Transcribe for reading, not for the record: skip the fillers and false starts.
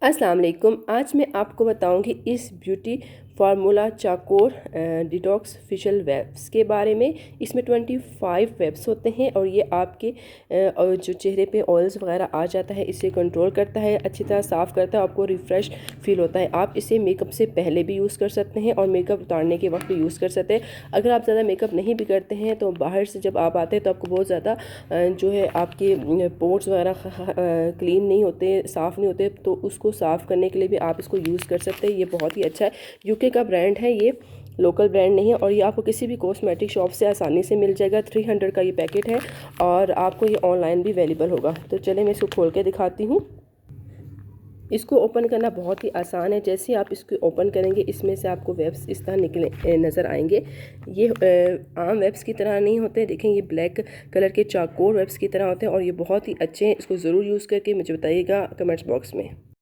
अस्सलाम वालेकुम। आज मैं आपको बताऊंगी इस ब्यूटी फार्मूला चाकोर डिटॉक्स फेशियल वेब्स के बारे में। इसमें 25 वेब्स होते हैं और ये आपके जो चेहरे पे ऑयल्स वगैरह आ जाता है इसे कंट्रोल करता है, अच्छी तरह साफ़ करता है, आपको रिफ़्रेश फील होता है। आप इसे मेकअप से पहले भी यूज़ कर सकते हैं और मेकअप उतारने के वक्त भी यूज़ कर सकते हैं। अगर आप ज़्यादा मेकअप नहीं भी करते हैं तो बाहर से जब आप आते हैं तो आपको बहुत ज़्यादा जो है आपके पोर्स वगैरह क्लीन नहीं होते, साफ़ नहीं होते, तो उसको साफ़ करने के लिए भी आप इसको यूज़ कर सकते हैं। ये बहुत ही अच्छा है, यूके का ब्रांड है, ये लोकल ब्रांड नहीं है और ये आपको किसी भी कॉस्मेटिक शॉप से आसानी से मिल जाएगा। 300 का ये पैकेट है और आपको ये ऑनलाइन भी अवेलेबल होगा। तो चले मैं इसको खोल के दिखाती हूँ। इसको ओपन करना बहुत ही आसान है। जैसे आप इसको ओपन करेंगे इसमें से आपको वेब्स इस तरह निकले नज़र आएंगे। ये आम वेब्स की तरह नहीं होते, देखें ये ब्लैक कलर के चाकोर वेब्स की तरह होते हैं और ये बहुत ही अच्छे हैं। इसको ज़रूर यूज़ करके मुझे बताइएगा कमेंट्स बॉक्स में।